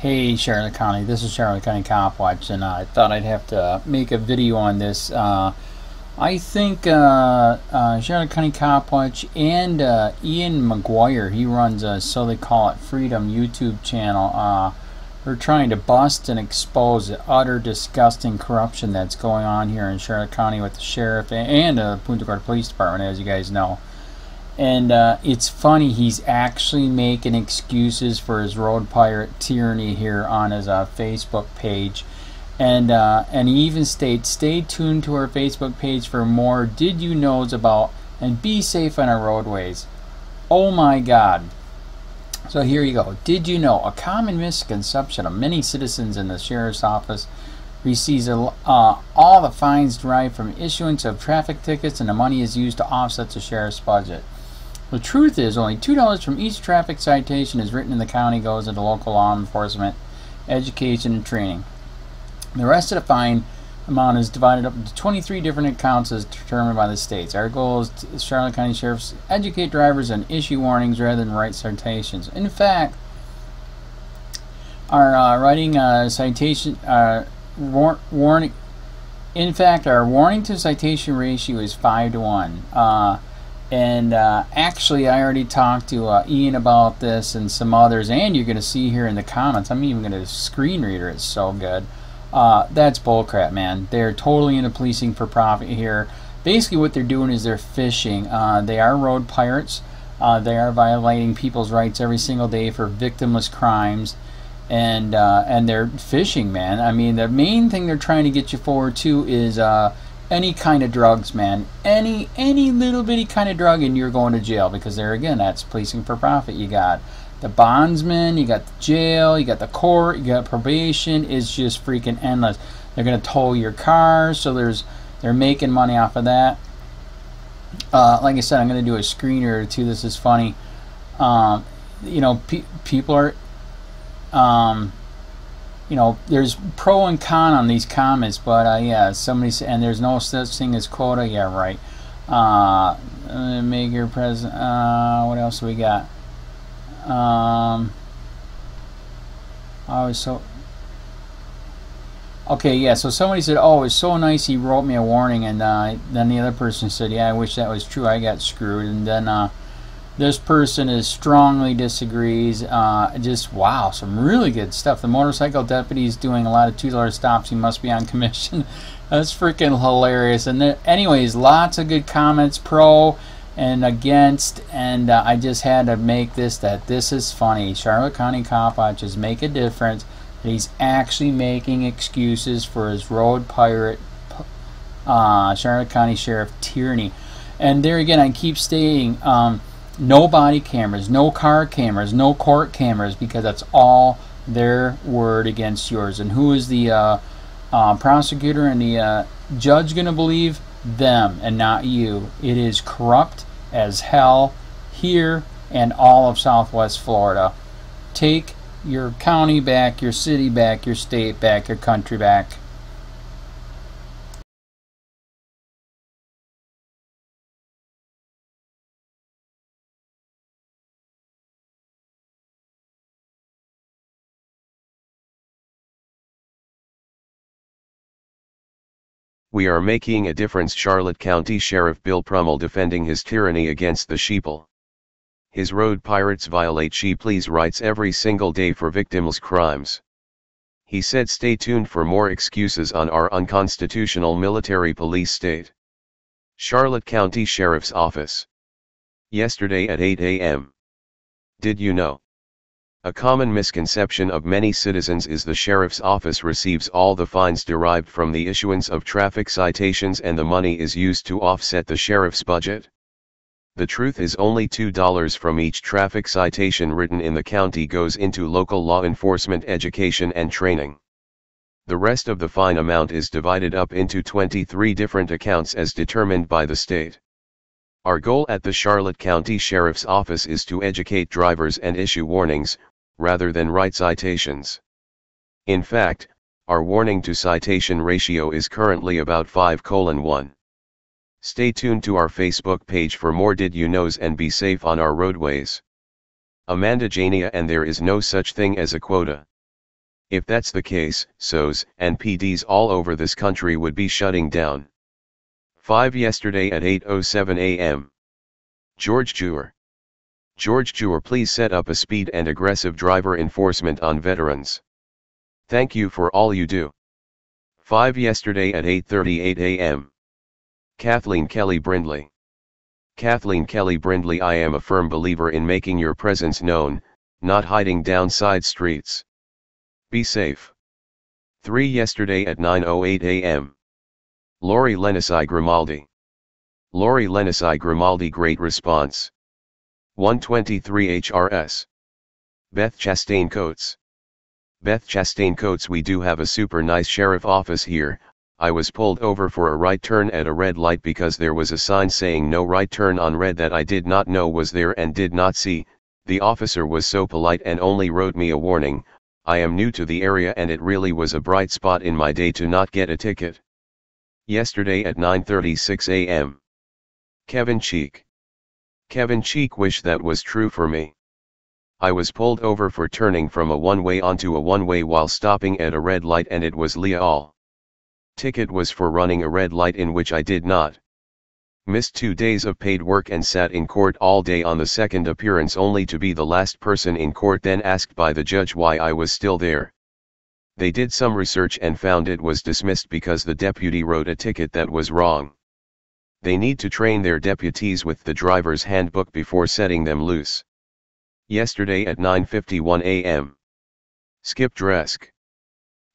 Hey Charlotte County, this is Charlotte County COPWATCH, and I thought I'd have to make a video on this. I think Charlotte County COPWATCH and Ian McGuire, he runs a So They Call It Freedom YouTube channel. They're trying to bust and expose the utter disgusting corruption that's going on here in Charlotte County with the sheriff and the PUNTA Police Department, as you guys know. And it's funny, he's actually making excuses for his road pirate tyranny here on his Facebook page. And he even states, stay tuned to our Facebook page for more did you knows about and be safe on our roadways. Oh my God. So here you go. Did you know a common misconception of many citizens in the sheriff's office receives all the fines derived from issuance of traffic tickets, and the money is used to offset the sheriff's budget. The truth is, only $2 from each traffic citation is written in the county goes into local law enforcement, education, and training. The rest of the fine amount is divided up into 23 different accounts as determined by the states. Our goal is to Charlotte County Sheriffs educate drivers and issue warnings rather than write citations. In fact, our writing citation warning. In fact, our warning to citation ratio is 5 to 1. And actually, I already talked to Ian about this and some others, and you're going to see here in the comments. I'm even going to screen reader. It's so good. That's bullcrap, man. They're totally into policing for profit here. Basically, what they're doing is they're fishing. They are road pirates. They are violating people's rights every single day for victimless crimes, and they're fishing, man. I mean, the main thing they're trying to get you forward to is any kind of drugs, man. Any little bitty kind of drug, and you're going to jail, because there again, that's policing for profit. You got the bondsman, you got the jail, you got the court, you got probation. It's just freaking endless. They're gonna tow your car, so they're making money off of that. Like I said, I'm gonna do a screener or two. This is funny. You know, people are you know, there's pro and con on these comments, but yeah, somebody said, and there's no such thing as quota. Yeah, right. Make your present. What else do we got? I was so okay. Yeah. So somebody said, "Oh, it's so nice. He wrote me a warning," and then the other person said, "Yeah, I wish that was true. I got screwed." And then this person is strongly disagrees. Just wow, some really good stuff. The motorcycle deputy is doing a lot of $2 stops. He must be on commission. That's freaking hilarious. And anyways, lots of good comments, pro and against. And I just had to make this is funny. Charlotte County COPWATCH is make a difference. He's actually making excuses for his road pirate, Charlotte County Sheriff tyranny. And there again, I keep stating. No body cameras, no car cameras, no court cameras, because that's all their word against yours. And who is the prosecutor and the judge going to believe? Them and not you. It is corrupt as hell here and all of Southwest Florida. Take your county back, your city back, your state back, your country back. We are making a difference. Charlotte County Sheriff Bill Prummell defending his tyranny against the sheeple. His road pirates violate sheepley's rights every single day for victimless crimes. He said stay tuned for more excuses on our unconstitutional military police state. Charlotte County Sheriff's Office. Yesterday at 8 a.m. Did you know? A common misconception of many citizens is the sheriff's office receives all the fines derived from the issuance of traffic citations and the money is used to offset the sheriff's budget. The truth is only $2 from each traffic citation written in the county goes into local law enforcement education and training. The rest of the fine amount is divided up into 23 different accounts as determined by the state. Our goal at the Charlotte County Sheriff's Office is to educate drivers and issue warnings, rather than write citations. In fact, our warning to citation ratio is currently about 5:1. Stay tuned to our Facebook page for more did you knows and be safe on our roadways. Amanda Jania, and there is no such thing as a quota. If that's the case, SOs and PDs all over this country would be shutting down. 5 yesterday at 8:07 a.m. George Jewer. George Jewer, please set up a speed and aggressive driver enforcement on veterans. Thank you for all you do. 5 yesterday at 8:38 a.m. Kathleen Kelly Brindley. Kathleen Kelly Brindley, I am a firm believer in making your presence known, not hiding down side streets. Be safe. 3 yesterday at 9:08 a.m. Lori Lenisi Grimaldi. Lori Lenisi Grimaldi, great response. 123 HRS. Beth Chastain Coates. Beth Chastain Coates, we do have a super nice sheriff office here. I was pulled over for a right turn at a red light because there was a sign saying no right turn on red that I did not know was there and did not see. The officer was so polite and only wrote me a warning. I am new to the area and it really was a bright spot in my day to not get a ticket. Yesterday at 9:36 a.m. Kevin Cheek. Kevin Cheek, wish that was true for me. I was pulled over for turning from a one-way onto a one-way while stopping at a red light and it was legal. Ticket was for running a red light in which I did not. Missed 2 days of paid work and sat in court all day on the second appearance only to be the last person in court, then asked by the judge why I was still there. They did some research and found it was dismissed because the deputy wrote a ticket that was wrong. They need to train their deputies with the driver's handbook before setting them loose. Yesterday at 9:51 a.m. Skip Dresk.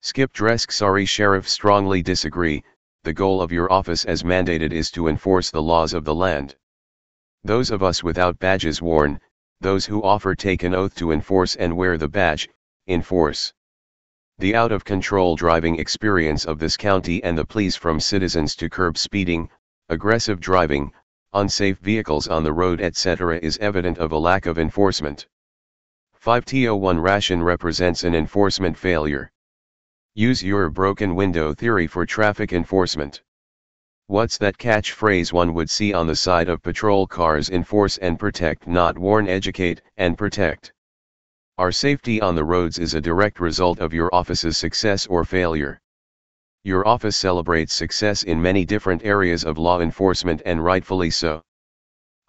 Skip Dresk, sorry Sheriff, strongly disagree. The goal of your office as mandated is to enforce the laws of the land. Those of us without badges warn, those who offer take an oath to enforce and wear the badge, enforce. The out-of-control driving experience of this county and the pleas from citizens to curb speeding, aggressive driving, unsafe vehicles on the road etc. is evident of a lack of enforcement. 5T01 ration represents an enforcement failure. Use your broken window theory for traffic enforcement. What's that catchphrase one would see on the side of patrol cars? Enforce and protect, not warn, educate and protect. Our safety on the roads is a direct result of your office's success or failure. Your office celebrates success in many different areas of law enforcement, and rightfully so.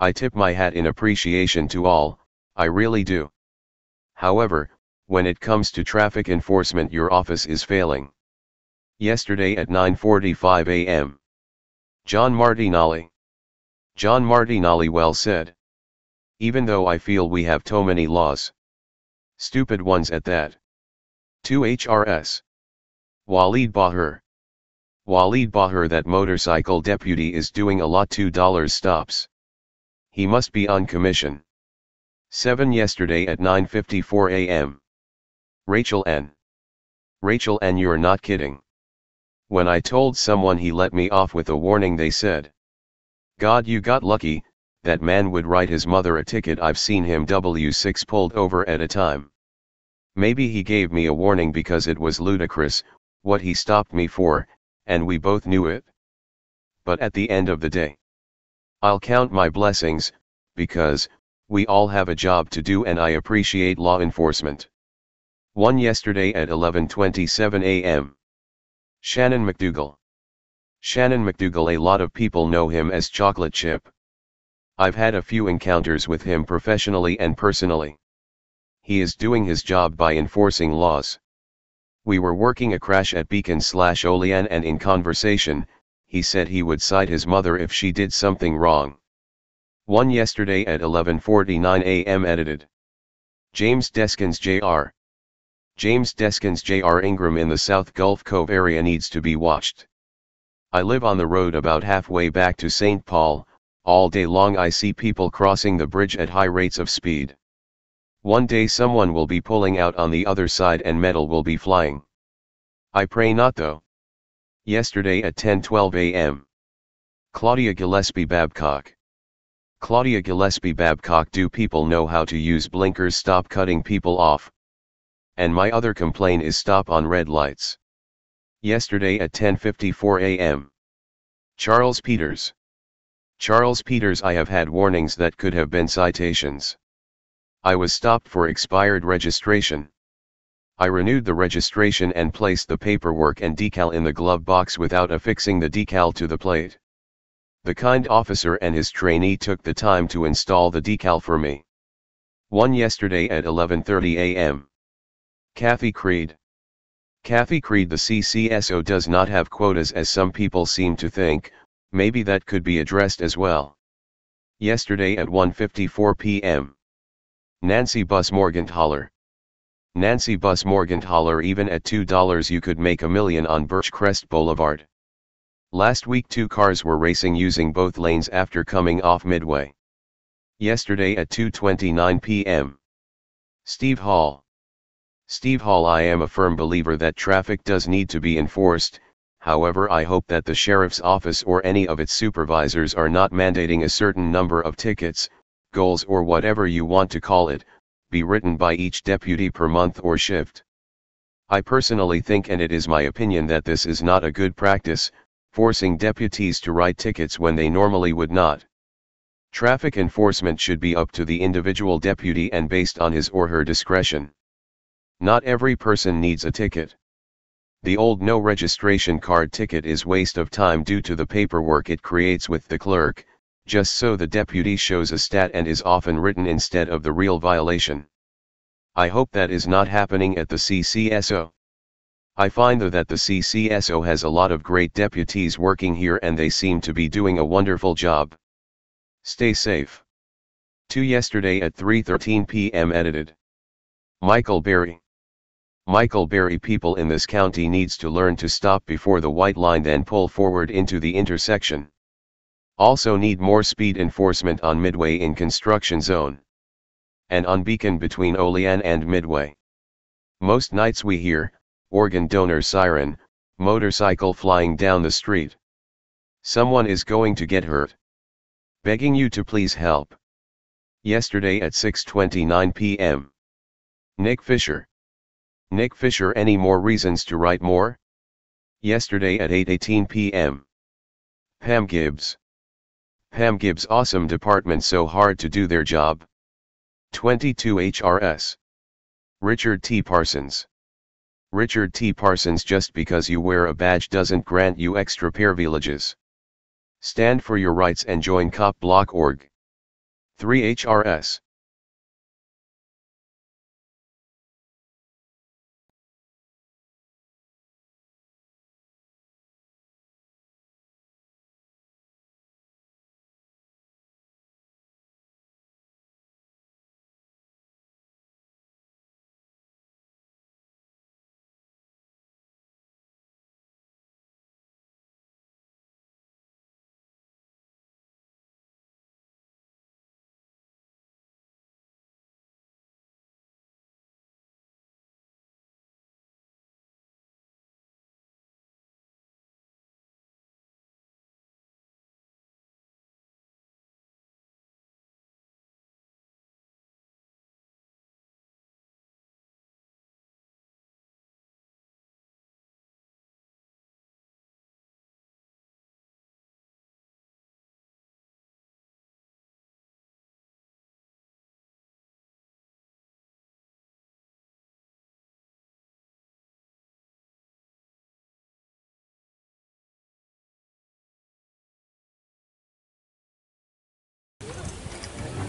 I tip my hat in appreciation to all, I really do. However, when it comes to traffic enforcement, your office is failing. Yesterday at 9:45 a.m. John Martinelli. John Martinelli, well said. Even though I feel we have too many laws. Stupid ones at that. 2 HRS. Waleed Bahir. Waleed Bahir, that motorcycle deputy is doing a lot. $2 stops. He must be on commission. 7 yesterday at 9:54 a.m. Rachel N. Rachel N, you're not kidding. When I told someone he let me off with a warning, they said, God, you got lucky. That man would write his mother a ticket. I've seen him W6 pulled over at a time. Maybe he gave me a warning because it was ludicrous what he stopped me for, and we both knew it. But at the end of the day, I'll count my blessings, because we all have a job to do and I appreciate law enforcement. 1 yesterday at 11:27 a.m. Shannon McDougall. Shannon McDougall, a lot of people know him as Chocolate Chip. I've had a few encounters with him professionally and personally. He is doing his job by enforcing laws. We were working a crash at Beacon/Olean, and in conversation, he said he would cite his mother if she did something wrong. 1 yesterday at 11:49 a.m. edited. James Deskins Jr. James Deskins Jr. Ingram in the South Gulf Cove area needs to be watched. I live on the road about halfway back to St. Paul. All day long I see people crossing the bridge at high rates of speed. One day someone will be pulling out on the other side and metal will be flying. I pray not though. Yesterday at 10:12 a.m. Claudia Gillespie Babcock. Claudia Gillespie Babcock, do people know how to use blinkers? Stop cutting people off. And my other complaint is stop on red lights. Yesterday at 10:54 a.m. Charles Peters. Charles Peters, I have had warnings that could have been citations. I was stopped for expired registration. I renewed the registration and placed the paperwork and decal in the glove box without affixing the decal to the plate. The kind officer and his trainee took the time to install the decal for me. One yesterday at 11:30 a.m. Kathy Creed. Kathy Creed, the CCSO does not have quotas as some people seem to think. Maybe that could be addressed as well. Yesterday at 1:54 p.m. Nancy Bus Morgenthaler. Nancy Bus Morgenthaler, even at $2 you could make $1 million on Birchcrest Boulevard. Last week 2 cars were racing using both lanes after coming off Midway. Yesterday at 2:29 p.m. Steve Hall. Steve Hall, I am a firm believer that traffic does need to be enforced. However, I hope that the sheriff's office or any of its supervisors are not mandating a certain number of tickets, goals or whatever you want to call it, be written by each deputy per month or shift. I personally think, and it is my opinion, that this is not a good practice, forcing deputies to write tickets when they normally would not. Traffic enforcement should be up to the individual deputy and based on his or her discretion. Not every person needs a ticket. The old no registration card ticket is waste of time due to the paperwork it creates with the clerk, just so the deputy shows a stat and is often written instead of the real violation. I hope that is not happening at the CCSO. I find though that the CCSO has a lot of great deputies working here and they seem to be doing a wonderful job. Stay safe. 2 yesterday at 3:13 p.m. edited. Michael Berry. Michael Berry, people in this county needs to learn to stop before the white line then pull forward into the intersection. Also need more speed enforcement on Midway in construction zone. And on Beacon between Olean and Midway. Most nights we hear, organ donor siren, motorcycle flying down the street. Someone is going to get hurt. Begging you to please help. Yesterday at 6:29 p.m. Nick Fisher. Nick Fisher, any more reasons to write more? Yesterday at 8:18 p.m. Pam Gibbs. Pam Gibbs, awesome department, so hard to do their job. 22 HRS. Richard T. Parsons. Richard T. Parsons, just because you wear a badge doesn't grant you extra privileges. Stand for your rights and join COPBLOCK.org. 3 HRS.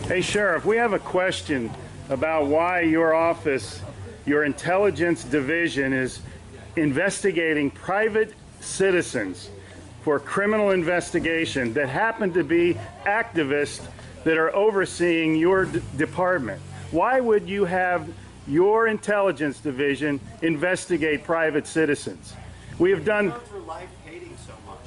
Hey, Sheriff, we have a question about why your office, your intelligence division, is investigating private citizens for criminal investigation that happen to be activists that are overseeing your department. Why would you have your intelligence division investigate private citizens? We have done... for life hating so much.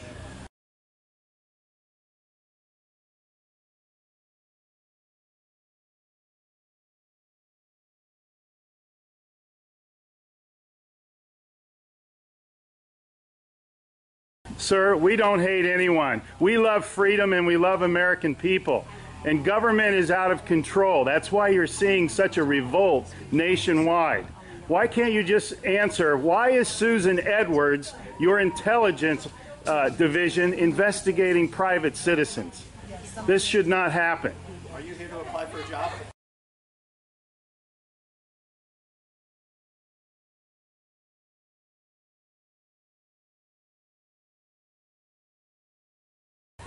Sir, we don't hate anyone. We love freedom and we love American people. And government is out of control. That's why you're seeing such a revolt nationwide. Why can't you just answer, why is Susan Edwards, your intelligence division, investigating private citizens? This should not happen. Are you here to apply for a job?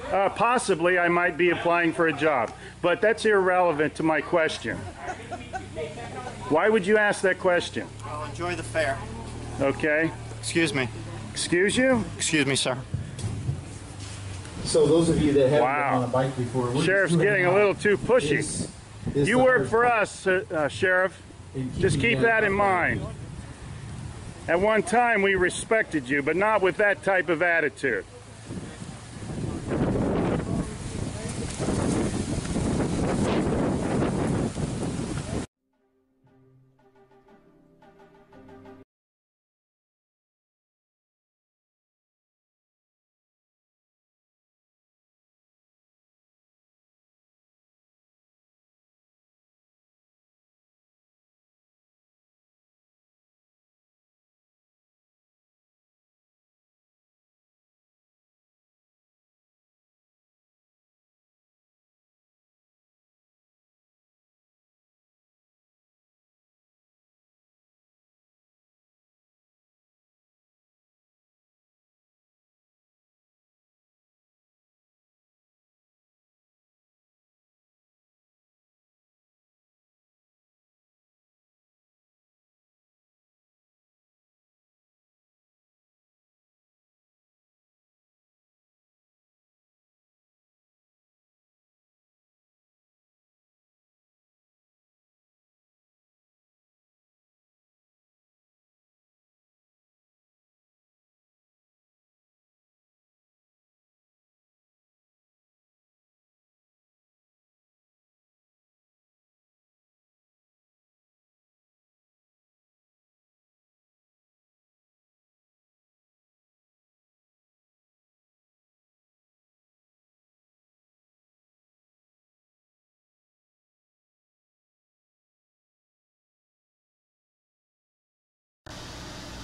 Possibly I might be applying for a job, but that's irrelevant to my question. Why would you ask that question? I'll enjoy the fair. Okay. Excuse me. Excuse you? Excuse me, sir. So those of you that haven't Wow. been on a bike before, Sheriff's getting a little too pushy. You work for us, Sheriff. Just keep that in mind. At one time we respected you, but not with that type of attitude.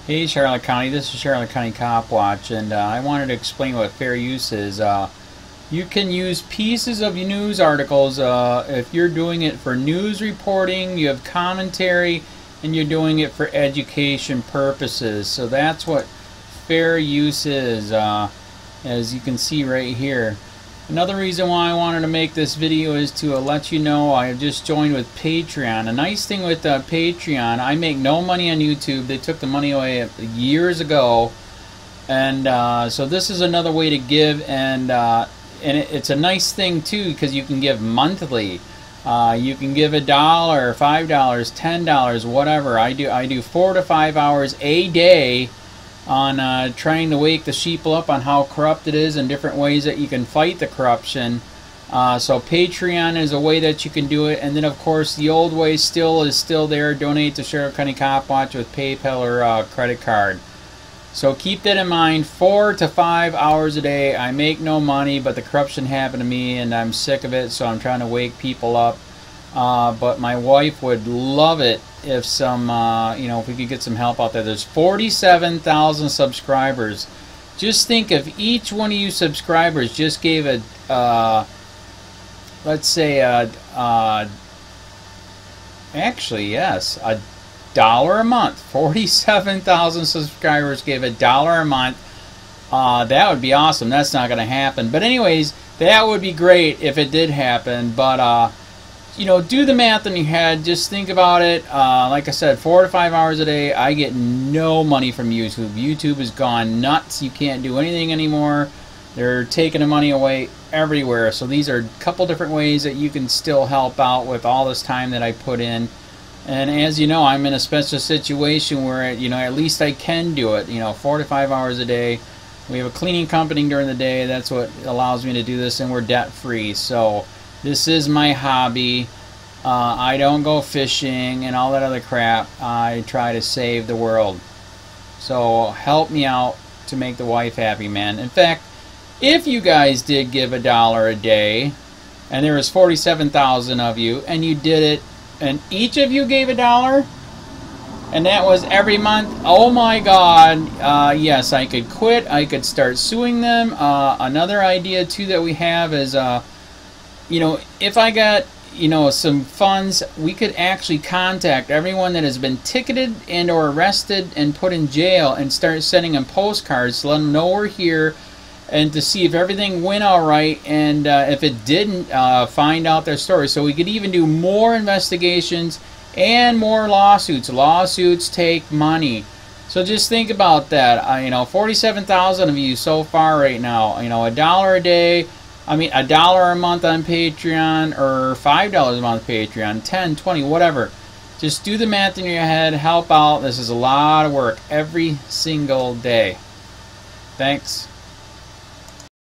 Hey Charlotte County, this is Charlotte County COPWATCH, and I wanted to explain what fair use is. You can use pieces of news articles if you're doing it for news reporting, you have commentary, and you're doing it for education purposes. So that's what fair use is, as you can see right here. Another reason why I wanted to make this video is to let you know I have just joined with Patreon. A nice thing with Patreon, I make no money on YouTube. They took the money away years ago, and so this is another way to give, and it's a nice thing too because you can give monthly. You can give $1, $5, $10, whatever. I do 4 to 5 hours a day on trying to wake the sheeple up on how corrupt it is and different ways that you can fight the corruption. So Patreon is a way that you can do it, and then of course the old way is still there. Donate to Charlotte County COPWATCH with PayPal or credit card. So keep that in mind. 4 to 5 hours a day. I make no money, but the corruption happened to me and I'm sick of it, so I'm trying to wake people up. But my wife would love it if if we could get some help out there. There's 47,000 subscribers. Just think if each one of you subscribers just gave let's say actually yes, $1 a month. 47,000 subscribers gave $1 a month. That would be awesome. That's not going to happen. But anyways, that would be great if it did happen. But do the math in your head. Just think about it. Like I said, 4 to 5 hours a day. I get no money from YouTube. YouTube has gone nuts. You can't do anything anymore. They're taking the money away everywhere. So these are a couple different ways that you can still help out with all this time that I put in. And as you know, I'm in a special situation where at least I can do it. 4 to 5 hours a day. We have a cleaning company during the day. That's what allows me to do this, and we're debt free. So this is my hobby. I don't go fishing and all that other crap. I try to save the world. So help me out to make the wife happy, man. In fact, if you guys did give $1 a day, and there was 47,000 of you, and you did it, and each of you gave $1, and that was every month, oh my God, yes, I could quit. I could start suing them. Another idea too that we have is if I got some funds, we could actually contact everyone that has been ticketed and or arrested and put in jail and start sending them postcards to let them know we're here and to see if everything went all right, and if it didn't, find out their story. So we could even do more investigations and more lawsuits. Lawsuits take money. So just think about that. You know, 47,000 of you so far right now. You know, $1 a day. I mean, $1 a month on Patreon, or $5 a month Patreon, 10, 20, whatever. Just do the math in your head. Help out. This is a lot of work every single day. Thanks.